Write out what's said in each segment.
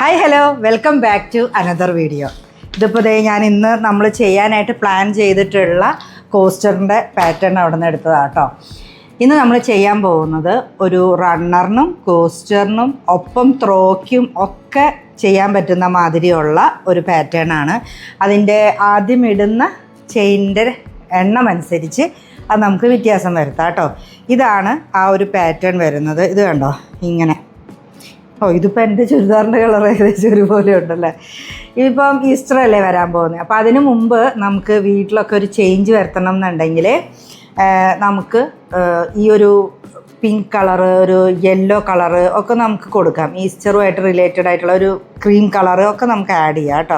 Hi hello welcome back to another video. ഇതിപ്പോൾ ഞാൻ ഇന്ന് നമ്മൾ ചെയ്യാനായിട്ട് പ്ലാൻ ചെയ്തിട്ടുള്ള കോസ്റ്ററിൻ്റെ പാറ്റേൺ അവിടെ നിന്ന് എടുത്തതാണ് കേട്ടോ. ഇന്ന് നമ്മൾ ചെയ്യാൻ പോകുന്നത് ഒരു റണ്ണറിനും കോസ്റ്ററിനും ഒപ്പം ത്രോയ്ക്കും ഒക്കെ ചെയ്യാൻ പറ്റുന്ന മാതിരിയുള്ള ഒരു പാറ്റേൺ ആണ്. അതിൻ്റെ ആദ്യം ഇടുന്ന ചെയിനിൻ്റെ എണ്ണം അനുസരിച്ച് അത് നമുക്ക് വ്യത്യാസം വരുത്താം കേട്ടോ. ഇതാണ് ആ ഒരു പാറ്റേൺ വരുന്നത്. ഇത് കണ്ടോ ഇങ്ങനെ. ഇതിപ്പോൾ എൻ്റെ ചുരിദാറിൻ്റെ കളർ ഏകദേശം ഒരുപോലെ ഉണ്ടല്ലേ. ഇതിപ്പം ഈസ്റ്റർ അല്ലേ വരാൻ പോകുന്നത്. അപ്പോൾ അതിന് മുമ്പ് നമുക്ക് വീട്ടിലൊക്കെ ഒരു ചേഞ്ച് വരുത്തണം എന്നുണ്ടെങ്കിൽ നമുക്ക് ഈ ഒരു പിങ്ക് കളറ്, ഒരു യെല്ലോ കളറ് ഒക്കെ നമുക്ക് കൊടുക്കാം. ഈസ്റ്ററുമായിട്ട് റിലേറ്റഡ് ആയിട്ടുള്ള ഒരു ക്രീം കളറ് ഒക്കെ നമുക്ക് ആഡ് ചെയ്യാം കേട്ടോ.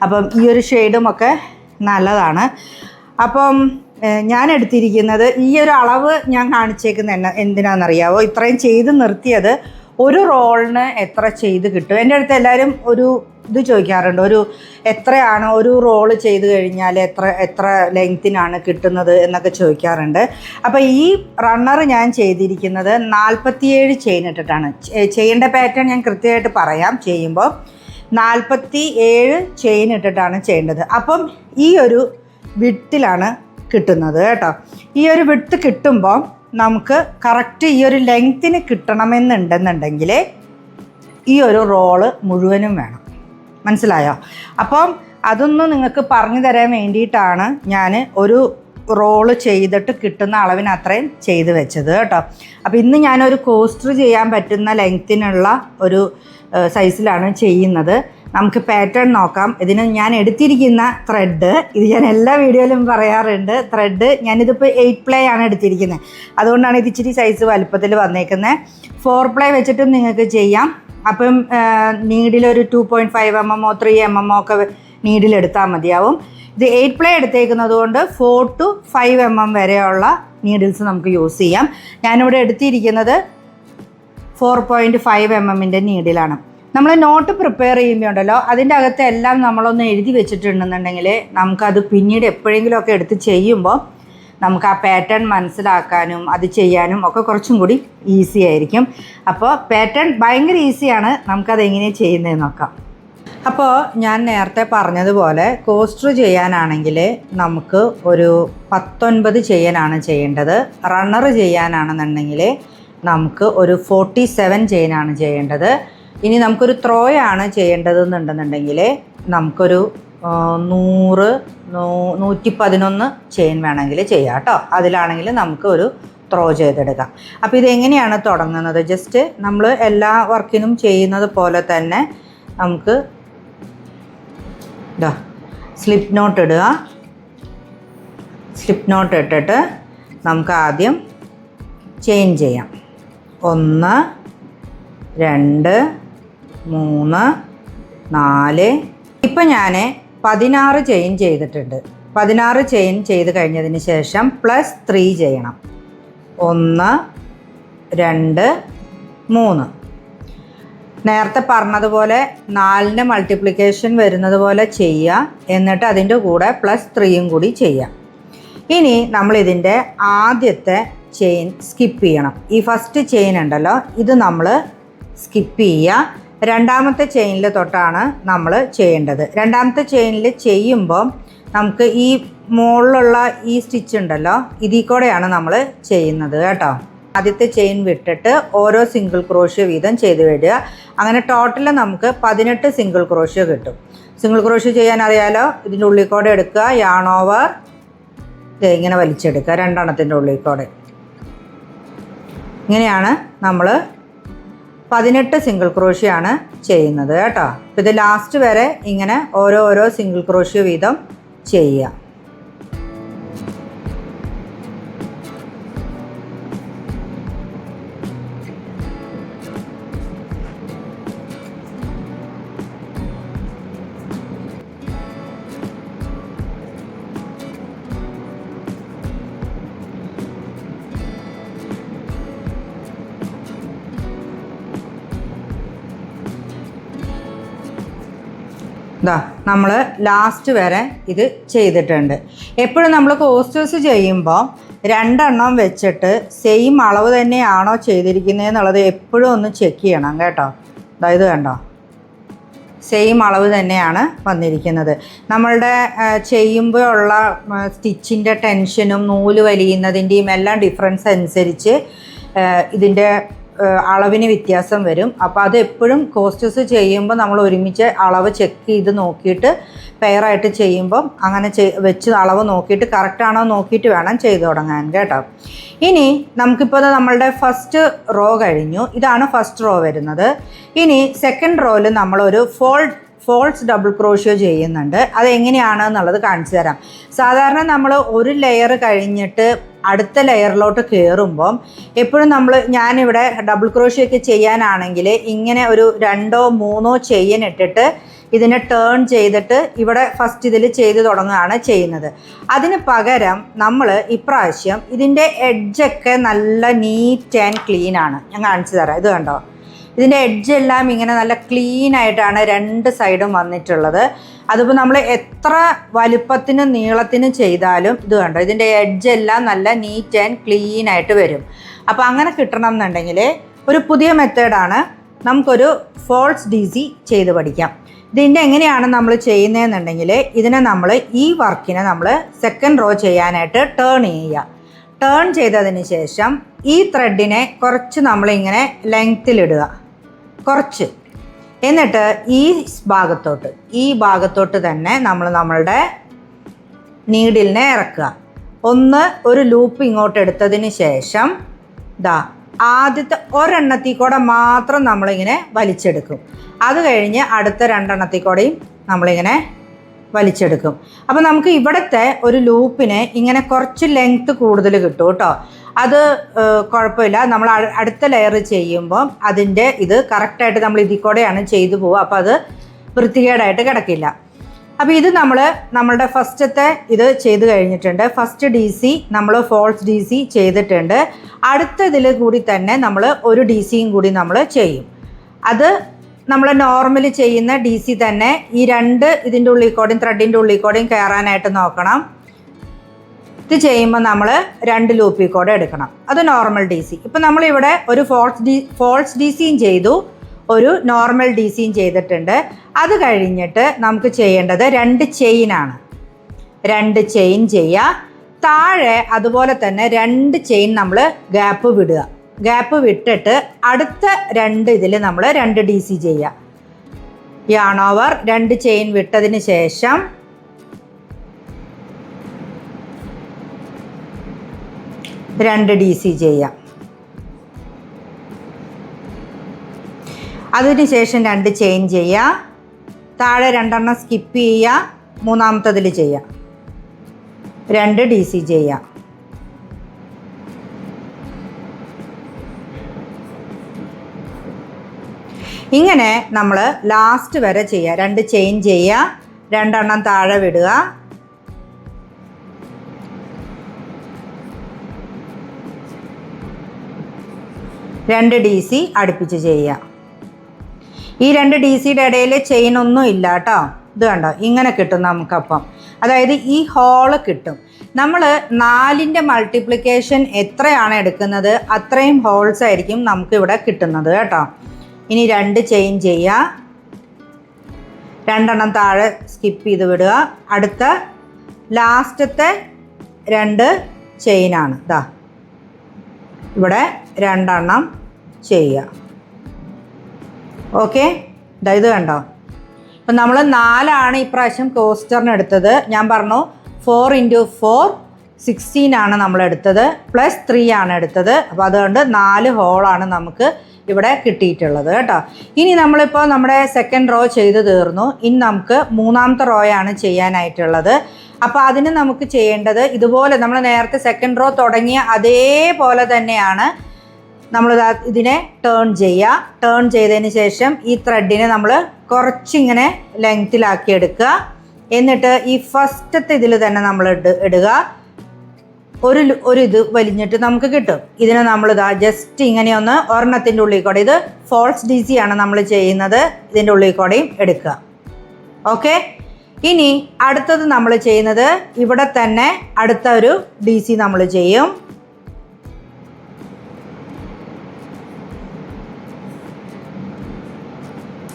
അപ്പം ഈ ഒരു ഷെയ്ഡും ഒക്കെ നല്ലതാണ്. അപ്പം ഞാൻ എടുത്തിരിക്കുന്നത് ഈ ഒരു അളവ് ഞാൻ കാണിച്ചേക്കുന്ന എന്തിനാണെന്നറിയാവോ, ഇത്രയും ചെയ്ത് നിർത്തിയത് ഒരു റോളിന് എത്ര ചെയ്ത് കിട്ടും. എൻ്റെ അടുത്ത് എല്ലാവരും ഒരു ഇത് ചോദിക്കാറുണ്ട്, ഒരു എത്രയാണ് ഒരു റോള് ചെയ്ത് കഴിഞ്ഞാൽ എത്ര ലെങ്ത്തിനാണ് കിട്ടുന്നത് എന്നൊക്കെ ചോദിക്കാറുണ്ട്. അപ്പോൾ ഈ റണ്ണർ ഞാൻ ചെയ്തിരിക്കുന്നത് 47 ചെയിൻ ഇട്ടിട്ടാണ്. ചെയ്യേണ്ട പാറ്റേൺ ഞാൻ കൃത്യമായിട്ട് പറയാം. ചെയ്യുമ്പോൾ 47 ചെയിൻ ഇട്ടിട്ടാണ് ചെയ്യേണ്ടത്. അപ്പം ഈ ഒരു വിട്ടിലാണ് കിട്ടുന്നത് കേട്ടോ. ഈ ഒരു വിട്ട് കിട്ടുമ്പോൾ നമുക്ക് കറക്റ്റ് ഈ ഒരു ലെങ്ത്തിന് കിട്ടണമെന്നുണ്ടെന്നുണ്ടെങ്കിൽ ഈ ഒരു റോള് മുഴുവനും വേണം. മനസ്സിലായോ? അപ്പം അതൊന്നും നിങ്ങൾക്ക് പറഞ്ഞു തരാൻ വേണ്ടിയിട്ടാണ് ഞാൻ ഒരു റോള് ചെയ്തിട്ട് കിട്ടുന്ന അളവിന് അത്രയും ചെയ്ത് വെച്ചത് കേട്ടോ. അപ്പോൾ ഇന്ന് ഞാനൊരു കോസ്റ്റർ ചെയ്യാൻ പറ്റുന്ന ലെങ്ത്തിനുള്ള ഒരു സൈസിലാണ് ചെയ്യുന്നത്. നമുക്ക് പാറ്റേൺ നോക്കാം. ഇതിന് ഞാൻ എടുത്തിരിക്കുന്ന ത്രെഡ്, ഇത് ഞാൻ എല്ലാ വീഡിയോയിലും പറയാറുണ്ട്, ത്രെഡ് ഞാനിതിപ്പോൾ 8 പ്ലേ ആണ് എടുത്തിരിക്കുന്നത്. അതുകൊണ്ടാണ് ഇത് ഇച്ചിരി സൈസ് വലുപ്പത്തിൽ വന്നേക്കുന്നത്. 4 പ്ലേ വെച്ചിട്ടും നിങ്ങൾക്ക് ചെയ്യാം. അപ്പം നീഡിലൊരു 2.5 mm 3 mm ഒക്കെ നീഡിലെടുത്താൽ മതിയാവും. ഇത് 8 പ്ലേ എടുത്തേക്കുന്നത് കൊണ്ട് 4 to 5 mm വരെയുള്ള നീഡിൽസ് നമുക്ക് യൂസ് ചെയ്യാം. ഞാനിവിടെ എടുത്തിരിക്കുന്നത് 4.5 mm നീഡിലാണ്. നമ്മൾ നോട്ട് പ്രിപ്പയർ ചെയ്യുമ്പോൾ ഉണ്ടല്ലോ, അതിൻ്റെ അകത്ത് എല്ലാം നമ്മളൊന്ന് എഴുതി വെച്ചിട്ടുണ്ടെന്നുണ്ടെങ്കിൽ നമുക്കത് പിന്നീട് എപ്പോഴെങ്കിലുമൊക്കെ എടുത്ത് ചെയ്യുമ്പോൾ നമുക്ക് ആ പാറ്റേൺ മനസ്സിലാക്കാനും അത് ചെയ്യാനും ഒക്കെ കുറച്ചും കൂടി ഈസി ആയിരിക്കും. അപ്പോൾ പാറ്റേൺ ഭയങ്കര ഈസിയാണ്. നമുക്കത് എങ്ങനെ ചെയ്യുന്നതെന്ന് നോക്കാം. അപ്പോൾ ഞാൻ നേരത്തെ പറഞ്ഞതുപോലെ കോസ്റ്റർ ചെയ്യാനാണെങ്കിൽ നമുക്ക് ഒരു 19 ചെയിനാണ് ചെയ്യേണ്ടത്. റണ്ണർ ചെയ്യാനാണെന്നുണ്ടെങ്കിൽ നമുക്ക് ഒരു 47 ചെയിനാണ് ചെയ്യേണ്ടത്. ഇനി നമുക്കൊരു ത്രോയാണ് ചെയ്യേണ്ടതെന്നുണ്ടെന്നുണ്ടെങ്കിൽ നമുക്കൊരു 100-111 ചെയിൻ വേണമെങ്കിൽ ചെയ്യാം കേട്ടോ. അതിലാണെങ്കിൽ നമുക്ക് ഒരു ത്രോ ചെയ്തെടുക്കാം. അപ്പോൾ ഇതെങ്ങനെയാണ് തുടങ്ങുന്നത്, ജസ്റ്റ് നമ്മൾ എല്ലാ വർക്കിനും ചെയ്യുന്നത് പോലെ തന്നെ നമുക്ക് സ്ലിപ്പ് നോട്ട് ഇടുക. സ്ലിപ്പ് നോട്ട് ഇട്ടിട്ട് നമുക്ക് ആദ്യം ചെയിൻ ചെയ്യാം. 1 2 3 4. ഇപ്പം ഞാൻ 16 ചെയിൻ ചെയ്തിട്ടുണ്ട്. 16 ചെയിൻ ചെയ്ത് കഴിഞ്ഞതിന് ശേഷം +3 ചെയ്യണം. 1 2 3. നേരത്തെ പറഞ്ഞതുപോലെ 4ൻ്റെ മൾട്ടിപ്ലിക്കേഷൻ വരുന്നത് പോലെ ചെയ്യുക. എന്നിട്ട് അതിൻ്റെ കൂടെ +3 കൂടി ചെയ്യുക. ഇനി നമ്മളിതിൻ്റെ ആദ്യത്തെ ചെയിൻ സ്കിപ്പ് ചെയ്യണം. ഈ ഫസ്റ്റ് ചെയിൻ ഉണ്ടല്ലോ, ഇത് നമ്മൾ സ്കിപ്പ് ചെയ്യുക. രണ്ടാമത്തെ ചെയിനിൽ തൊട്ടാണ് നമ്മൾ ചെയ്യേണ്ടത്. രണ്ടാമത്തെ ചെയിനിൽ ചെയ്യുമ്പോൾ നമുക്ക് ഈ മുകളിലുള്ള ഈ സ്റ്റിച്ച് ഉണ്ടല്ലോ, ഇതിൽ കൂടെയാണ് നമ്മൾ ചെയ്യുന്നത് കേട്ടോ. ആദ്യത്തെ ചെയിൻ വിട്ടിട്ട് ഓരോ സിംഗിൾ ക്രോഷ്യോ വീതം ചെയ്ത് വിടുക. അങ്ങനെ ടോട്ടൽ നമുക്ക് 18 സിംഗിൾ ക്രോഷ്യോ കിട്ടും. സിംഗിൾ ക്രോഷ്യോ ചെയ്യാൻ അറിയാലോ. ഇതിൻ്റെ ഉള്ളിൽ കൂടെ എടുക്കുക, യാൺ ഓവർ ഇങ്ങനെ വലിച്ചെടുക്കുക. 2 എണ്ണത്തിൻ്റെ ഉള്ളിൽ കൂടെ. ഇങ്ങനെയാണ് നമ്മൾ 18 സിംഗിൾ ക്രോഷ്യോ ആണ് ചെയ്യുന്നത് കേട്ടോ. അപ്പോൾ ഇത് ലാസ്റ്റ് വരെ ഇങ്ങനെ ഓരോ സിംഗിൾ ക്രോഷ്യോ വീതം ചെയ്യുക. നമ്മൾ ലാസ്റ്റ് വരെ ഇത് ചെയ്തിട്ടുണ്ട്. എപ്പോഴും നമ്മൾ കോസ്റ്റേഴ്സ് ചെയ്യുമ്പോൾ 2 എണ്ണം വെച്ചിട്ട് സെയിം അളവ് തന്നെയാണോ ചെയ്തിരിക്കുന്നത് എന്നുള്ളത് എപ്പോഴും ഒന്ന് ചെക്ക് ചെയ്യണം കേട്ടോ. അതായത് കണ്ടോ, സെയിം അളവ് തന്നെയാണ് വന്നിരിക്കുന്നത്. നമ്മളുടെ ചെയ്യുമ്പോൾ ഉള്ള സ്റ്റിച്ചിൻ്റെ ടെൻഷനും നൂല് വലിയുന്നതിൻ്റെയും എല്ലാം ഡിഫറൻസ് അനുസരിച്ച് ഇതിൻ്റെ അളവിന് വ്യത്യാസം വരും. അപ്പോൾ അത് എപ്പോഴും കോസ്റ്റ്യൂസ് ചെയ്യുമ്പോൾ നമ്മൾ ഒരുമിച്ച് അളവ് ചെക്ക് ചെയ്ത് നോക്കിയിട്ട് പെയറായിട്ട് ചെയ്യുമ്പം അങ്ങനെ വെച്ച് അളവ് നോക്കിയിട്ട് കറക്റ്റാണോ നോക്കിയിട്ട് വേണം ചെയ്തു തുടങ്ങാൻ കേട്ടോ. ഇനി നമുക്കിപ്പോൾ നമ്മളുടെ ഫസ്റ്റ് റോ കഴിഞ്ഞു. ഇതാണ് ഫസ്റ്റ് റോ വരുന്നത്. ഇനി സെക്കൻഡ് റോയിൽ നമ്മളൊരു ഫോൾസ് ഡബിൾ ക്രോഷ്യോ ചെയ്യുന്നുണ്ട്. അതെങ്ങനെയാണെന്നുള്ളത് കാണിച്ചു തരാം. സാധാരണ നമ്മൾ ഒരു ലെയർ കഴിഞ്ഞിട്ട് അടുത്ത ലെയറിലോട്ട് കയറുമ്പം എപ്പോഴും ഞാനിവിടെ ഡബിൾ ക്രോഷ്യോ ഒക്കെ ചെയ്യാനാണെങ്കിൽ ഇങ്ങനെ ഒരു 2 or 3 ചെയിൻ ഇട്ടിട്ട് ഇതിനെ ടേൺ ചെയ്തിട്ട് ഇവിടെ ഫസ്റ്റ് ഇതിൽ ചെയ്ത് തുടങ്ങുകയാണ് ചെയ്യുന്നത്. അതിന് പകരം നമ്മൾ ഇപ്രാവശ്യം ഇതിൻ്റെ എഡ്ജൊക്കെ നല്ല നീറ്റ് ആൻഡ് ക്ലീൻ ആണ്. ഞാൻ കാണിച്ചു തരാം. ഇത് കണ്ടോ, ഇതിൻ്റെ എഡ്ജെല്ലാം ഇങ്ങനെ നല്ല ക്ലീൻ ആയിട്ടാണ് 2 സൈഡും വന്നിട്ടുള്ളത്. അതിപ്പോൾ നമ്മൾ എത്ര വലുപ്പത്തിനും നീളത്തിനും ചെയ്താലും ഇത് കണ്ടോ, ഇതിൻ്റെ എഡ്ജെല്ലാം നല്ല നീറ്റ് ആൻഡ് ക്ലീൻ ആയിട്ട് വരും. അപ്പോൾ അങ്ങനെ കിട്ടണം എന്നുണ്ടെങ്കിൽ ഒരു പുതിയ മെത്തേഡാണ്. നമുക്കൊരു ഫോൾസ് ഡി സി ചെയ്ത് പഠിക്കാം. ഇതിൻ്റെ എങ്ങനെയാണ് നമ്മൾ ചെയ്യുന്നതെന്നുണ്ടെങ്കിൽ ഇതിനെ നമ്മൾ ഈ വർക്കിനെ നമ്മൾ സെക്കൻഡ് റോ ചെയ്യാനായിട്ട് ടേൺ ചെയ്യുക. ടേൺ ചെയ്തതിന് ശേഷം ഈ ത്രെഡിനെ കുറച്ച് നമ്മളിങ്ങനെ ലെങ്ത്തിലിടുക, കുറച്ച്. എന്നിട്ട് ഈ ഭാഗത്തോട്ട് തന്നെ നമ്മളുടെ നീഡിലിനെ ഇറക്കുക. ഒരു ലൂപ്പ് ഇങ്ങോട്ട് എടുത്തതിന് ശേഷം ആദ്യത്തെ ഒരെണ്ണത്തിൽ കൂടെ മാത്രം നമ്മളിങ്ങനെ വലിച്ചെടുക്കും. അത് കഴിഞ്ഞ് അടുത്ത 2 എണ്ണത്തിൽ കൂടെയും നമ്മളിങ്ങനെ വലിച്ചെടുക്കും. അപ്പോൾ നമുക്ക് ഇവിടുത്തെ ഒരു ലൂപ്പിന് ഇങ്ങനെ കുറച്ച് ലെങ്ത്ത് കൂടുതൽ കിട്ടും കേട്ടോ. അത് കുഴപ്പമില്ല. നമ്മൾ അടുത്ത ലെയർ ചെയ്യുമ്പം അതിൻ്റെ ഇത് കറക്റ്റായിട്ട് നമ്മൾ ഇതിൽ കൂടെയാണ് ചെയ്തു പോവുക. അപ്പോൾ അത് വൃത്തികേടായിട്ട് കിടക്കില്ല. അപ്പോൾ ഇത് നമ്മളുടെ ഫസ്റ്റത്തെ ഇത് ചെയ്ത് കഴിഞ്ഞിട്ടുണ്ട്. ഫസ്റ്റ് ഡി സി നമ്മൾ ഫോൾസ് ഡി സി ചെയ്തിട്ടുണ്ട്. അടുത്ത ഇതിൽ കൂടി തന്നെ നമ്മൾ ഒരു ഡി സിയും കൂടി നമ്മൾ ചെയ്യും. അത് നമ്മൾ നോർമലി ചെയ്യുന്ന ഡി സി തന്നെ ഈ 2 ഇതിൻ്റെ ഉള്ളിൽ കൂടെയും ത്രെഡിൻ്റെ ഉള്ളിൽ കൂടെയും കയറാനായിട്ട് നോക്കണം. ഇത് ചെയ്യുമ്പോൾ നമ്മൾ 2 ലൂപ്പിൽ കൂടെ എടുക്കണം. അത് നോർമൽ ഡി സി. ഇപ്പം നമ്മളിവിടെ ഒരു ഫോൾസ് ഡി സിയും ചെയ്തു, ഒരു നോർമൽ ഡി സിയും ചെയ്തിട്ടുണ്ട്. അത് കഴിഞ്ഞിട്ട് നമുക്ക് ചെയ്യേണ്ടത് 2 ചെയിനാണ്. 2 ചെയിൻ ചെയ്യുക. താഴെ അതുപോലെ തന്നെ 2 ചെയിൻ നമ്മൾ ഗ്യാപ്പ് വിടുക. ഗ്യാപ്പ് വിട്ടിട്ട് അടുത്ത 2 ഇതിൽ നമ്മൾ 2 ഡി സി ചെയ്യുക. യാൺ ഓവർ 2 ചെയിൻ വിട്ടതിന് ശേഷം രണ്ട് ഡി സി ചെയ്യാം. അതിനുശേഷം 2 ചെയിൻ ചെയ്യുക. താഴെ 2 എണ്ണം സ്കിപ്പ് ചെയ്യുക. മൂന്നാമത്തതിൽ ചെയ്യുക. 2 ഡി സി ചെയ്യുക. ഇങ്ങനെ നമ്മൾ ലാസ്റ്റ് വരെ ചെയ്യുക. 2 ചെയിൻ ചെയ്യുക. 2 എണ്ണം താഴെ വിടുക. രണ്ട് ഡി സി അടുപ്പിച്ച് ചെയ്യുക. ഈ 2 ഡി സിയുടെ ഇടയിൽ ചെയിനൊന്നും ഇല്ല കേട്ടോ. ഇത് കണ്ടോ, ഇങ്ങനെ കിട്ടും നമുക്കപ്പം. അതായത് ഈ ഹോള് കിട്ടും. നമ്മൾ 4ൻ്റെ മൾട്ടിപ്ലിക്കേഷൻ എത്രയാണ് എടുക്കുന്നത് അത്രയും ഹോൾസ് ആയിരിക്കും നമുക്കിവിടെ കിട്ടുന്നത് കേട്ടോ. ഇനി 2 ചെയിൻ ചെയ്യുക. 2 എണ്ണം താഴെ സ്കിപ്പ് ചെയ്ത് വിടുക. അടുത്ത ലാസ്റ്റത്തെ 2 ചെയിനാണ്. ഇവിടെ 2 എണ്ണം ചെയ്യുക. ഓക്കെ, ഇത് കണ്ടോ. ഇപ്പം നമ്മൾ 4 ഇപ്രാവശ്യം കോസ്റ്ററിന് എടുത്തത്. ഞാൻ പറഞ്ഞു 4 × 4 16 നമ്മളെടുത്തത്, +3 ആണ് എടുത്തത്. അപ്പോൾ അതുകൊണ്ട് 4 ഹോളാണ് നമുക്ക് ഇവിടെ കിട്ടിയിട്ടുള്ളത് കേട്ടോ. ഇനി നമ്മളിപ്പോൾ നമ്മുടെ സെക്കൻഡ് റോ ചെയ്ത് തീർന്നു. ഇനി നമുക്ക് മൂന്നാമത്തെ റോയാണ് ചെയ്യാനായിട്ടുള്ളത്. അപ്പോൾ അതിന് നമുക്ക് ചെയ്യേണ്ടത് ഇതുപോലെ നമ്മൾ നേരത്തെ സെക്കൻഡ് റോ തുടങ്ങിയ അതേപോലെ തന്നെയാണ്. നമ്മൾ ഇതിനെ ടേൺ ചെയ്യുക. ടേൺ ചെയ്തതിന് ശേഷം ഈ ത്രെഡിനെ നമ്മൾ കുറച്ചിങ്ങനെ ലെങ്ത്തിലാക്കി എടുക്കുക. എന്നിട്ട് ഈ ഫസ്റ്റത്തെ ഇതിൽ തന്നെ നമ്മൾ ഇടുക. ഒരു ഇത് വലിഞ്ഞിട്ട് നമുക്ക് കിട്ടും. ഇതിനെ നമ്മൾ ജസ്റ്റ് ഇങ്ങനെ ഒന്ന് ഒരെണ്ണത്തിൻ്റെ ഉള്ളിൽ കൂടെ, ഇത് ഫോൾസ് ഡി സി ആണ് നമ്മൾ ചെയ്യുന്നത്, ഇതിൻ്റെ ഉള്ളിൽ കൂടെയും എടുക്കുക. ഓക്കെ, ഇനി അടുത്തത് നമ്മൾ ചെയ്യുന്നത് ഇവിടെ തന്നെ അടുത്ത ഒരു ഡി സി നമ്മൾ ചെയ്യും.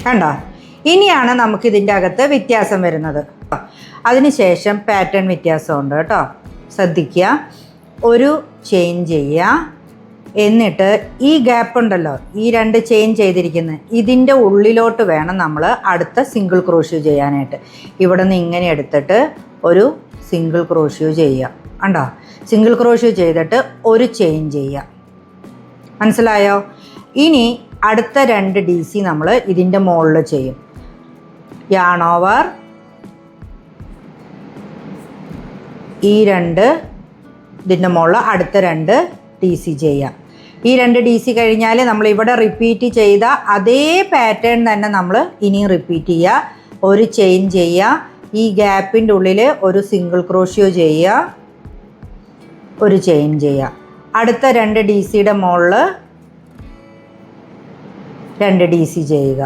കണ്ടോ, ഇനിയാണ് നമുക്ക് ഇതിൻ്റെ അകത്ത് വ്യത്യാസം വരുന്നത്. അതിനുശേഷം പാറ്റേൺ വ്യത്യാസമുണ്ട് കേട്ടോ, ശ്രദ്ധിക്കുക. ഒരു ചെയിൻ ചെയ്യുക, എന്നിട്ട് ഈ ഗ്യാപ്പ് ഉണ്ടല്ലോ, ഈ 2 ചെയിൻ ചെയ്തിരിക്കുന്നത് ഇതിൻ്റെ ഉള്ളിലോട്ട് വേണം നമ്മൾ അടുത്ത സിംഗിൾ ക്രോഷ്യൂ ചെയ്യാനായിട്ട്. ഇവിടെ നിന്ന് ഇങ്ങനെ എടുത്തിട്ട് ഒരു സിംഗിൾ ക്രോഷ്യൂ ചെയ്യുക. കണ്ടോ, സിംഗിൾ ക്രോഷ്യൂ ചെയ്തിട്ട് ഒരു ചെയിൻ ചെയ്യുക. മനസ്സിലായോ? ഇനി അടുത്ത 2 DC നമ്മൾ ഇതിൻ്റെ മുകളിൽ ചെയ്യും. യാൺ ഓവർ ഈ 2 ഇതിൻ്റെ മുകളിൽ അടുത്ത 2 DC ചെയ്യാം. ഈ 2 DC കഴിഞ്ഞാൽ നമ്മൾ ഇവിടെ റിപ്പീറ്റ് ചെയ്ത അതേ പാറ്റേൺ തന്നെ നമ്മൾ ഇനിയും റിപ്പീറ്റ് ചെയ്യുക. ഒരു ചെയിൻ ചെയ്യുക, ഈ ഗ്യാപ്പിൻ്റെ ഉള്ളിൽ ഒരു സിംഗിൾ ക്രോഷ്യോ ചെയ്യുക, ഒരു ചെയിൻ ചെയ്യുക. അടുത്ത 2 DCയുടെ മുകളിൽ 2 DC ചെയ്യുക.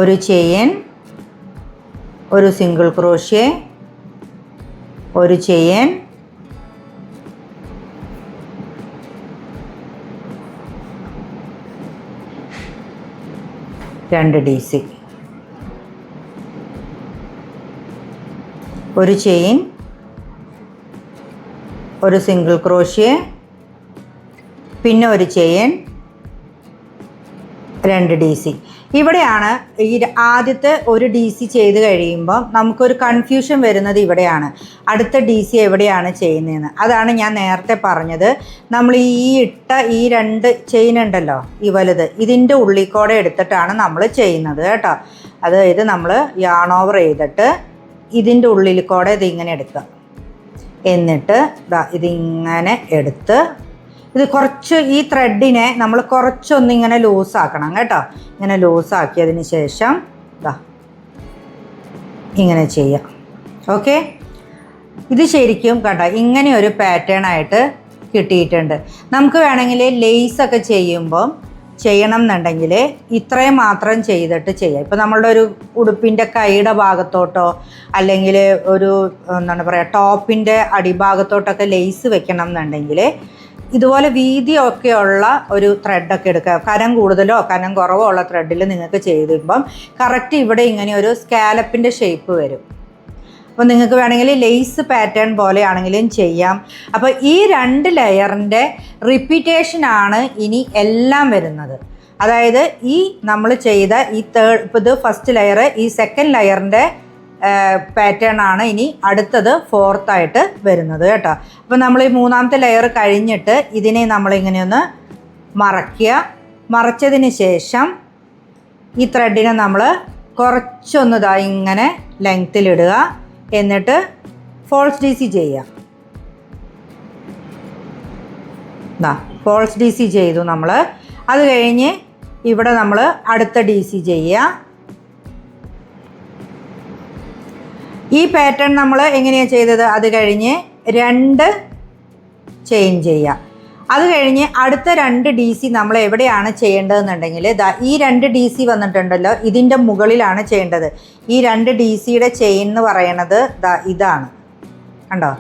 ഒരു ചെയിൻ, ഒരു സിംഗിൾ ക്രോഷ്യ, ഒരു ചെയിൻ, രണ്ട് DC, ഒരു ചെയിൻ, ഒരു സിംഗിൾ ക്രോഷ്യ, പിന്നെ ഒരു ചെയിൻ, 2 DC. ഇവിടെയാണ് ഈ ആദ്യത്തെ ഒരു DC ചെയ്ത് കഴിയുമ്പോൾ നമുക്കൊരു കൺഫ്യൂഷൻ വരുന്നത് ഇവിടെയാണ്. അടുത്ത DC എവിടെയാണ് ചെയ്യുന്നതെന്ന്. അതാണ് ഞാൻ നേരത്തെ പറഞ്ഞത്. നമ്മൾ ഈ ഇട്ട ഈ 2 ചെയിൻ ഉണ്ടല്ലോ, ഈ വലുത്, ഇതിൻ്റെ ഉള്ളിക്കൂടെ എടുത്തിട്ടാണ് നമ്മൾ ചെയ്യുന്നത് കേട്ടോ. അതായത് നമ്മൾ യാൺ ഓവർ ചെയ്തിട്ട് ഇതിൻ്റെ ഉള്ളിൽ കൂടെ ഇതിങ്ങനെ എടുക്കുക. എന്നിട്ട് ഇതിങ്ങനെ എടുത്ത് ഇത് കുറച്ച് ഈ ത്രെഡിനെ നമ്മൾ കുറച്ചൊന്നിങ്ങനെ ലൂസാക്കണം കേട്ടോ. ഇങ്ങനെ ലൂസാക്കിയതിന് ശേഷം ഇങ്ങനെ ചെയ്യാം. ഓക്കെ, ഇത് ശരിക്കും കണ്ടോ ഇങ്ങനെ ഒരു പാറ്റേൺ ആയിട്ട് കിട്ടിയിട്ടുണ്ട്. നമുക്ക് വേണമെങ്കിൽ ലേസൊക്കെ ചെയ്യുമ്പം ചെയ്യണം എന്നുണ്ടെങ്കിൽ ഇത്രയും മാത്രം ചെയ്തിട്ട് ചെയ്യാം. ഇപ്പോൾ നമ്മളുടെ ഒരു ഉടുപ്പിൻ്റെ കൈയുടെ ഭാഗത്തോട്ടോ അല്ലെങ്കിൽ ഒരു എന്താണ് പറയുക ടോപ്പിൻ്റെ അടിഭാഗത്തോട്ടൊക്കെ ലേസ് വെക്കണം എന്നുണ്ടെങ്കിൽ ഇതുപോലെ വീതിയൊക്കെയുള്ള ഒരു ത്രെഡൊക്കെ എടുക്കുക. കനം കൂടുതലോ കനം കുറവോ ഉള്ള ത്രെഡിൽ നിങ്ങൾക്ക് ചെയ്തിടുമ്പം കറക്റ്റ് ഇവിടെ ഇങ്ങനെ ഒരു സ്കാലപ്പിൻ്റെ ഷേപ്പ് വരും. അപ്പോൾ നിങ്ങൾക്ക് വേണമെങ്കിൽ ലേസ് പാറ്റേൺ പോലെ ആണെങ്കിലും ചെയ്യാം. അപ്പോൾ ഈ 2 ലെയറിൻ്റെ റിപ്പീറ്റേഷനാണ് ഇനി എല്ലാം വരുന്നത്. അതായത് ഈ നമ്മൾ ചെയ്ത ഈ ഇപ്പോൾ ഇത് ഫസ്റ്റ് ലെയർ, ഈ സെക്കൻഡ് ലെയറിൻ്റെ പാറ്റേൺ ആണ് ഇനി അടുത്തത് 4th ആയിട്ട് വരുന്നത് കേട്ടോ. അപ്പോൾ നമ്മൾ ഈ 3ാമത്തെ ലെയർ കഴിഞ്ഞിട്ട് ഇതിനെ നമ്മളിങ്ങനെ ഒന്ന് മറയ്ക്കുക. മറച്ചതിന് ശേഷം ഈ ത്രെഡിനെ നമ്മൾ കുറച്ചൊന്ന് ഇങ്ങനെ ലെങ്ത്തിലിടുക. എന്നിട്ട് ഫോൾസ് DC ചെയ്യുക. ഫോൾസ് DC ചെയ്തു നമ്മൾ. അത് കഴിഞ്ഞ് ഇവിടെ നമ്മൾ അടുത്ത DC ചെയ്യുക. ഈ പാറ്റേൺ നമ്മൾ എങ്ങനെയാണ് ചെയ്തത്? അത് കഴിഞ്ഞ് 2 ചെയിൻ ചെയ്യുക. അത് കഴിഞ്ഞ് അടുത്ത 2 DC നമ്മൾ എവിടെയാണ് ചെയ്യേണ്ടതെന്നുണ്ടെങ്കിൽ ഈ 2 DC വന്നിട്ടുണ്ടല്ലോ, ഇതിൻ്റെ മുകളിലാണ് ചെയ്യേണ്ടത്. ഈ 2 DCയുടെ ചെയിൻ എന്ന് പറയണത് ഇതാണ് കണ്ടോ.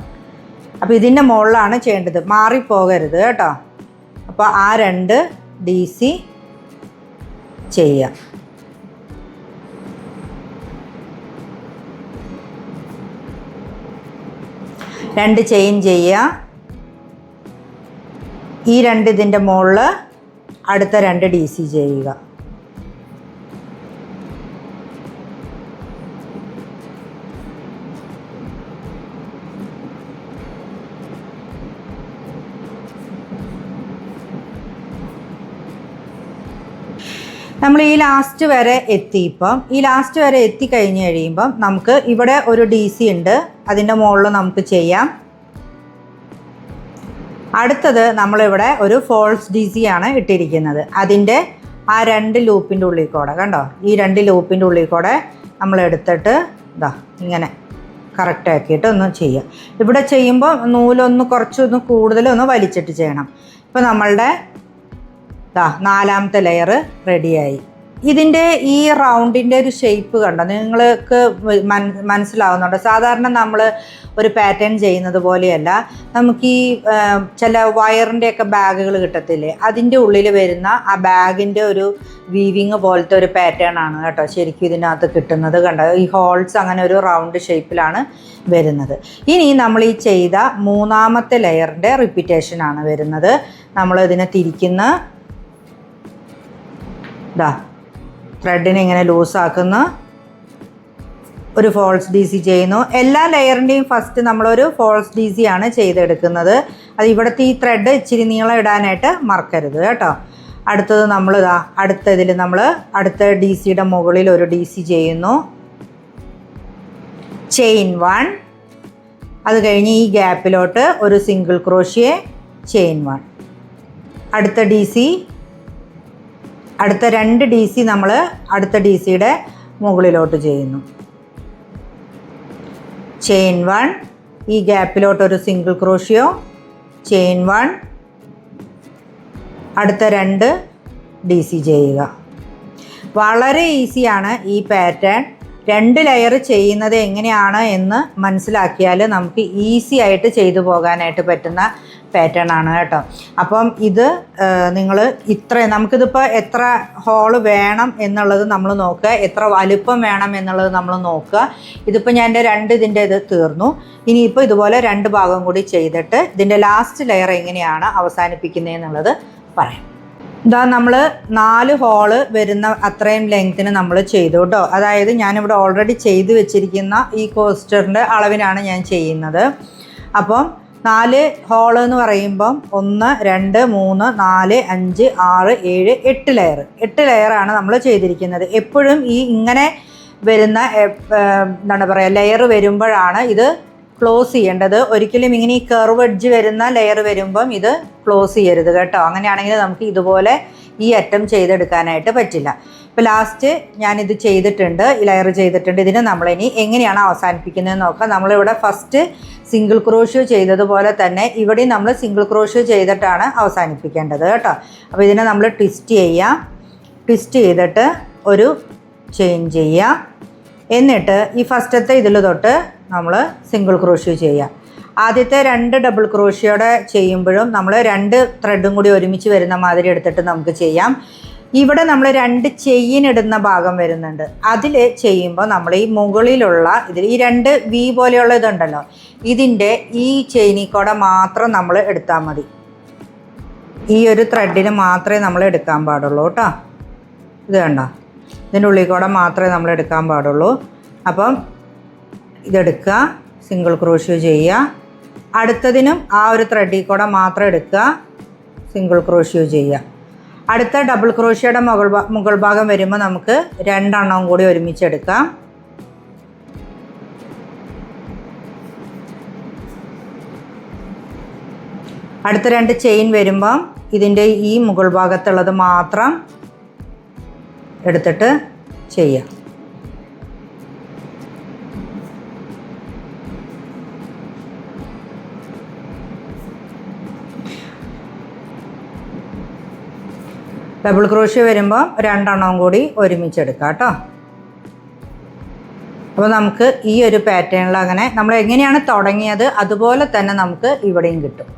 അപ്പോൾ ഇതിൻ്റെ മുകളിലാണ് ചെയ്യേണ്ടത്, മാറിപ്പോകരുത് കേട്ടോ. അപ്പോൾ ആ 2 DC ചെയ്യുക. രണ്ട് ചെയിൻ ചെയ്യുക. ഈ 2 ഇതിൻ്റെ മുകളിൽ അടുത്ത 2 DC ചെയ്യുക. നമ്മൾ ഈ ലാസ്റ്റ് വരെ എത്തിയിപ്പം ഈ ലാസ്റ്റ് വരെ എത്തിക്കഴിഞ്ഞ് കഴിയുമ്പം നമുക്ക് ഇവിടെ ഒരു DC ഉണ്ട്, അതിൻ്റെ മുകളിൽ നമുക്ക് ചെയ്യാം. അടുത്തത് നമ്മളിവിടെ ഒരു ഫോൾസ് DC ആണ് ഇട്ടിരിക്കുന്നത്. അതിൻ്റെ ആ 2 ലൂപ്പിൻ്റെ ഉള്ളിൽ കൂടെ കണ്ടോ, ഈ 2 ലൂപ്പിൻ്റെ ഉള്ളിൽ കൂടെ നമ്മൾ എടുത്തിട്ട് ഇങ്ങനെ കറക്റ്റാക്കിയിട്ട് ഒന്ന് ചെയ്യാം. ഇവിടെ ചെയ്യുമ്പോൾ നൂലൊന്ന് കുറച്ചൊന്ന് കൂടുതലൊന്ന് വലിച്ചിട്ട് ചെയ്യണം. ഇപ്പോൾ നമ്മളുടെ 4ാമത്തെ ലെയർ റെഡിയായി. ഇതിൻ്റെ ഈ റൗണ്ടിൻ്റെ ഒരു ഷേപ്പ് കണ്ടോ നിങ്ങൾക്ക് മനസ്സിലാവുന്നുണ്ടോ? സാധാരണ നമ്മൾ ഒരു പാറ്റേൺ ചെയ്യുന്നത് പോലെയല്ല. നമുക്ക് ഈ ചില വയറിൻ്റെയൊക്കെ ബാഗുകൾ കിട്ടത്തില്ലേ, അതിൻ്റെ ഉള്ളിൽ വരുന്ന ആ ബാഗിൻ്റെ ഒരു വീവിങ് പോലത്തെ ഒരു പാറ്റേൺ ആണ് കേട്ടോ ശരിക്കും ഇതിനകത്ത് കിട്ടുന്നത്. കണ്ടോ ഈ ഹോൾസ് അങ്ങനെ ഒരു റൗണ്ട് ഷേപ്പിലാണ് വരുന്നത്. ഇനി നമ്മൾ ഈ ചെയ്ത മൂന്നാമത്തെ ലെയറിൻ്റെ റിപ്പീറ്റേഷനാണ് വരുന്നത്. നമ്മൾ ഇതിനെ തിരിക്കുന്ന ത്രെഡിനെ ഇങ്ങനെ ലൂസാക്കുന്ന ഒരു ഫോൾസ് ഡി സി ചെയ്യുന്നു. എല്ലാ ലെയറിൻ്റെയും ഫസ്റ്റ് നമ്മളൊരു ഫോൾസ് ഡി സി ആണ് ചെയ്തെടുക്കുന്നത്. അത് ഇവിടുത്തെ ഈ ത്രെഡ് ഇച്ചിരി നീളം ഇടാനായിട്ട് മറക്കരുത് കേട്ടോ. അടുത്തത് നമ്മൾ അടുത്തതിൽ നമ്മൾ അടുത്ത ഡി സിയുടെ മുകളിൽ ഒരു ഡി സി ചെയ്യുന്നു, ചെയിൻ 1. അത് കഴിഞ്ഞ് ഈ ഗ്യാപ്പിലോട്ട് ഒരു സിംഗിൾ ക്രോഷ്യ, ചെയിൻ 1. അടുത്ത ഡി സി, അടുത്ത 2 ഡി സി നമ്മൾ അടുത്ത ഡി സിയുടെ മുകളിലോട്ട് ചെയ്യുന്നു, ചെയിൻ 1. ഈ ഗ്യാപ്പിലോട്ടൊരു സിംഗിൾ ക്രോഷ്യോ, ചെയിൻ 1. അടുത്ത 2 ഡി സി ചെയ്യുക. വളരെ ഈസിയാണ് ഈ പാറ്റേൺ. 2 ലെയർ ചെയ്യുന്നത് എങ്ങനെയാണ് എന്ന് മനസ്സിലാക്കിയാൽ നമുക്ക് ഈസി ആയിട്ട് ചെയ്തു പോകാനായിട്ട് പറ്റുന്ന പാറ്റേൺ ആണ് കേട്ടോ. അപ്പം ഇത് നിങ്ങൾ നമുക്കിതിപ്പോൾ എത്ര ഹോള് വേണം എന്നുള്ളത് നമ്മൾ നോക്കുക, എത്ര വലുപ്പം വേണം എന്നുള്ളത് നമ്മൾ നോക്കുക. ഇതിപ്പോൾ ഞാൻ എൻ്റെ ഇത് തീർന്നു. ഇനിയിപ്പോൾ ഇതുപോലെ 2 ഭാഗം കൂടി ചെയ്തിട്ട് ഇതിൻ്റെ ലാസ്റ്റ് ലെയർ എങ്ങനെയാണ് അവസാനിപ്പിക്കുന്നതെന്നുള്ളത് പറയാം. ഇതാ നമ്മൾ 4 ഹോള് വരുന്ന അത്രയും ലെങ്ത്തിന് നമ്മൾ ചെയ്തു കേട്ടോ. അതായത് ഞാനിവിടെ ഓൾറെഡി ചെയ്ത് വെച്ചിരിക്കുന്ന ഈ കോസ്റ്ററിൻ്റെ അളവിനാണ് ഞാൻ ചെയ്യുന്നത്. അപ്പം 4 ഹോള് എന്ന് പറയുമ്പം 1 2 3 4 5 6 7 8 ലെയർ 8 ലെയറാണ് നമ്മൾ ചെയ്തിരിക്കുന്നത്. എപ്പോഴും ഈ ഇങ്ങനെ വരുന്ന എന്താണ് പറയുക ലെയർ വരുമ്പോഴാണ് ഇത് ക്ലോസ് ചെയ്യേണ്ടത്. ഒരിക്കലും ഇങ്ങനെ ഈ കർവ് എഡ്ജ് വരുന്ന ലെയർ വരുമ്പം ഇത് ക്ലോസ് ചെയ്യരുത് കേട്ടോ. അങ്ങനെയാണെങ്കിൽ നമുക്ക് ഇതുപോലെ ഈ അറ്റം ചെയ്തെടുക്കാനായിട്ട് പറ്റില്ല. ഇപ്പോൾ ലാസ്റ്റ് ഞാനിത് ചെയ്തിട്ടുണ്ട്, ഈ ലെയർ ചെയ്തിട്ടുണ്ട്. ഇതിന് നമ്മളിനി എങ്ങനെയാണ് അവസാനിപ്പിക്കുന്നതെന്ന് നോക്കാം. നമ്മളിവിടെ ഫസ്റ്റ് സിംഗിൾ ക്രോഷ്യോ ചെയ്തതുപോലെ തന്നെ ഇവിടെയും നമ്മൾ സിംഗിൾ ക്രോഷ്യോ ചെയ്തിട്ടാണ് അവസാനിപ്പിക്കേണ്ടത് കേട്ടോ. അപ്പോൾ ഇതിനെ നമ്മൾ ട്വിസ്റ്റ് ചെയ്യാം. ട്വിസ്റ്റ് ചെയ്തിട്ട് ഒരു ചെയിൻ ചെയ്യാം. എന്നിട്ട് ഈ ഫസ്റ്റത്തെ ഇതിൽ തൊട്ട് നമ്മൾ സിംഗിൾ ക്രോഷ്യോ ചെയ്യാം. ആദ്യത്തെ 2 ഡബിൾ ക്രോഷ്യോടെ ചെയ്യുമ്പോഴും നമ്മൾ 2 ത്രെഡും കൂടി ഒരുമിച്ച് വരുന്ന മാതിരി എടുത്തിട്ട് നമുക്ക് ചെയ്യാം. ഇവിടെ നമ്മൾ 2 ചെയിൻ ഇടുന്ന ഭാഗം വരുന്നുണ്ട്. അതിൽ ചെയ്യുമ്പോൾ നമ്മൾ ഈ മുകളിലുള്ള ഇതിൽ ഈ 2 വി പോലെയുള്ള ഇതുണ്ടല്ലോ, ഇതിൻ്റെ ഈ ചെയിനിൽ കൂടെ മാത്രം നമ്മൾ എടുത്താൽ മതി. ഈ ഒരു ത്രെഡിന് മാത്രമേ നമ്മൾ എടുക്കാൻ പാടുള്ളൂ കേട്ടോ. ഇത് കണ്ടോ, ഇതിൻ്റെ ഉള്ളിൽ കൂടെ മാത്രമേ നമ്മൾ എടുക്കാൻ പാടുള്ളൂ. അപ്പം ഇതെടുക്കുക, സിംഗിൾ ക്രോഷ്യോ ചെയ്യുക. അടുത്തതിനും ആ ഒരു ത്രെഡിൽ കൂടെ മാത്രം എടുക്കുക, സിംഗിൾ ക്രോഷ്യോ ചെയ്യുക. അടുത്ത ഡബിൾ ക്രോഷ്യോയുടെ മുകൾ ഭാഗം വരുമ്പോൾ നമുക്ക് 2 എണ്ണവും കൂടി ഒരുമിച്ചെടുക്കാം. അടുത്ത 2 ചെയിൻ വരുമ്പം ഇതിൻ്റെ ഈ മുകൾ ഭാഗത്തുള്ളത് മാത്രം എടുത്തിട്ട് ചെയ്യാം. ഡബിൾ ക്രോഷ്യോ വരുമ്പോൾ 2 എണ്ണവും കൂടി ഒരുമിച്ചെടുക്കാം കേട്ടോ. അപ്പോൾ നമുക്ക് ഈ ഒരു പാറ്റേണിൽ അങ്ങനെ നമ്മൾ എങ്ങനെയാണ് തുടങ്ങിയത് അതുപോലെ തന്നെ നമുക്ക് ഇവിടെയും കിട്ടും.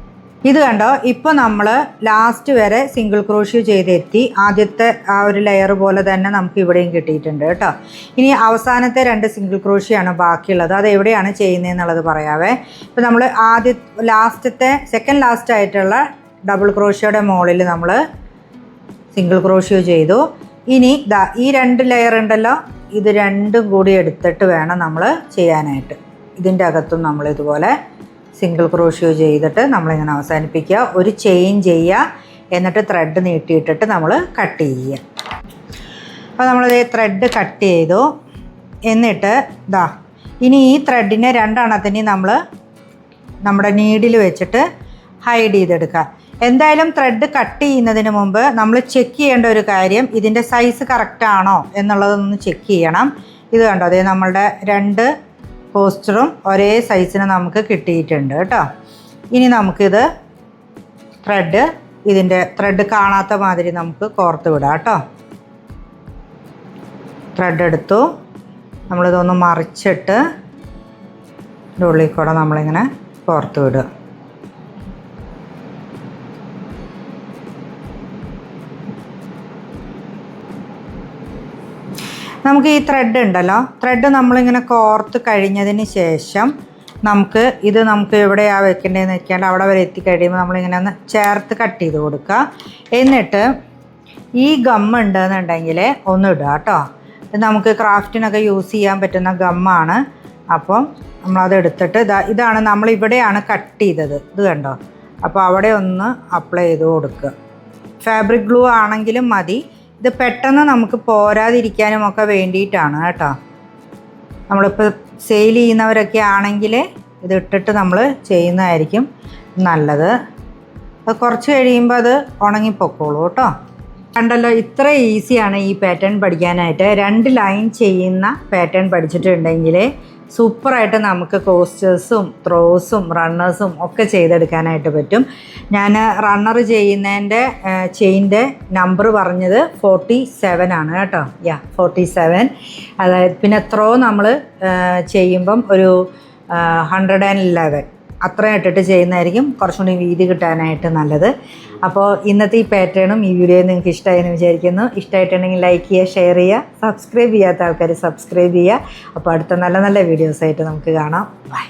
ഇത് കണ്ടോ, ഇപ്പോൾ നമ്മൾ ലാസ്റ്റ് വരെ സിംഗിൾ ക്രോഷ്യോ ചെയ്തെത്തി. ആദ്യത്തെ ആ ഒരു ലെയർ പോലെ തന്നെ നമുക്ക് ഇവിടെയും കിട്ടിയിട്ടുണ്ട് കേട്ടോ. ഇനി അവസാനത്തെ 2 സിംഗിൾ ക്രോഷ്യോ ആണ് ബാക്കിയുള്ളത്. അത് എവിടെയാണ് ചെയ്യുന്നതെന്നുള്ളത് പറയാവേ. ഇപ്പോൾ നമ്മൾ ലാസ്റ്റത്തെ സെക്കൻഡ് ലാസ്റ്റ് ആയിട്ടുള്ള ഡബിൾ ക്രോഷ്യോയുടെ മുകളിൽ നമ്മൾ സിംഗിൾ ക്രോഷ്യോ ചെയ്തു. ഇനി ഈ 2 ലെയർ ഉണ്ടല്ലോ, ഇത് 2ഉം കൂടി എടുത്തിട്ട് വേണം നമ്മൾ ചെയ്യാനായിട്ട്. ഇതിൻ്റെ അകത്തും നമ്മൾ ഇതുപോലെ സിംഗിൾ ക്രോഷ്യോ ചെയ്തിട്ട് നമ്മളിങ്ങനെ അവസാനിപ്പിക്കുക. ഒരു ചെയിൻ ചെയ്യുക, എന്നിട്ട് ത്രെഡ് നീട്ടിയിട്ടിട്ട് നമ്മൾ കട്ട് ചെയ്യുക. അപ്പോൾ നമ്മളിത് ത്രെഡ് കട്ട് ചെയ്തു. എന്നിട്ട് ഇനി ഈ ത്രെഡിനെ 2 എണ്ണത്തിനെയും നമ്മൾ നമ്മുടെ നീഡിൽ വെച്ചിട്ട് ഹൈഡ് ചെയ്തെടുക്കുക. എന്തായാലും ത്രെഡ് കട്ട് ചെയ്യുന്നതിന് മുമ്പ് നമ്മൾ ചെക്ക് ചെയ്യേണ്ട ഒരു കാര്യം, ഇതിൻ്റെ സൈസ് കറക്റ്റാണോ എന്നുള്ളതൊന്ന് ചെക്ക് ചെയ്യണം. ഇത് കണ്ടോ, അതേ നമ്മളുടെ 2 പോസ്റ്ററും ഒരേ സൈസിന് നമുക്ക് കിട്ടിയിട്ടുണ്ട് കേട്ടോ. ഇനി നമുക്കിത് ഇതിൻ്റെ ത്രെഡ് കാണാത്ത മാതിരി നമുക്ക് കോർത്ത് വിടാം കേട്ടോ. ത്രെഡ് എടുത്തു. നമ്മളിതൊന്ന് മറിച്ചിട്ട് ഇതിൻ്റെ ഉള്ളിൽ കൂടെ നമ്മളിങ്ങനെ പുറത്ത് വിടുക. നമുക്ക് ഈ ത്രെഡ് ഉണ്ടല്ലോ, ത്രെഡ് നമ്മളിങ്ങനെ കോർത്ത് കഴിഞ്ഞതിന് ശേഷം നമുക്ക് എവിടെയാണ് വെക്കേണ്ടതെന്ന് വെച്ചാൽ അവിടെ വരെ എത്തിക്കഴിയുമ്പോൾ നമ്മളിങ്ങനെ ഒന്ന് ചേർത്ത് കട്ട് ചെയ്ത് കൊടുക്കുക. എന്നിട്ട് ഈ ഗമ്മ് ഉണ്ടെന്നുണ്ടെങ്കിൽ ഒന്ന് ഇടുക കേട്ടോ. ഇത് നമുക്ക് ക്രാഫ്റ്റിനൊക്കെ യൂസ് ചെയ്യാൻ പറ്റുന്ന ഗമ്മാണ്. അപ്പം നമ്മളത് എടുത്തിട്ട് ഇതാണ് നമ്മളിവിടെയാണ് കട്ട് ചെയ്തത്, ഇത് കണ്ടോ. അപ്പോൾ അവിടെ ഒന്ന് അപ്ലൈ ചെയ്ത് കൊടുക്കുക. ഫാബ്രിക് ഗ്ലൂ ആണെങ്കിലും മതി. ഇത് പെട്ടെന്ന് നമുക്ക് പോരാതിരിക്കാനും ഒക്കെ വേണ്ടിയിട്ടാണ് കേട്ടോ. നമ്മളിപ്പോൾ സെയിൽ ചെയ്യുന്നവരൊക്കെ ആണെങ്കിൽ ഇത് ഇട്ടിട്ട് നമ്മൾ ചെയ്യുന്നതായിരിക്കും നല്ലത്. അത് കുറച്ച് കഴിയുമ്പോൾ അത് ഉണങ്ങിപ്പൊക്കോളൂ കേട്ടോ. കണ്ടല്ലോ, ഇത്ര ഈസിയാണ് ഈ പാറ്റേൺ പഠിക്കാനായിട്ട്. 2 ലൈൻ ചെയ്യുന്ന പാറ്റേൺ പഠിച്ചിട്ടുണ്ടെങ്കിൽ സൂപ്പറായിട്ട് നമുക്ക് കോസ്റ്റേഴ്സും ത്രോസും റണ്ണേഴ്സും ഒക്കെ ചെയ്തെടുക്കാനായിട്ട് പറ്റും. ഞാൻ റണ്ണർ ചെയ്യുന്നതിൻ്റെ ചെയിൻ്റെ നമ്പർ പറഞ്ഞത് 47 ആണ് കേട്ടോ. 47. അതായത് പിന്നെ ത്രോ നമ്മൾ ചെയ്യുമ്പം ഒരു 111 അത്രയും ഇട്ടിട്ട് ചെയ്യുന്നതായിരിക്കും കുറച്ചുകൂടി വീതി കിട്ടാനായിട്ട് നല്ലത്. അപ്പോൾ ഇന്നത്തെ ഈ പാറ്റേണും ഈ വീഡിയോ നിങ്ങൾക്ക് ഇഷ്ടമായെന്ന് വിചാരിക്കുന്നു. ഇഷ്ടമായിട്ടുണ്ടെങ്കിൽ ലൈക്ക് ചെയ്യുക, ഷെയർ ചെയ്യുക, സബ്സ്ക്രൈബ് ചെയ്യാത്ത ആൾക്കാർ സബ്സ്ക്രൈബ് ചെയ്യുക. അപ്പോൾ അടുത്ത നല്ല നല്ല വീഡിയോസായിട്ട് നമുക്ക് കാണാം. ബൈ.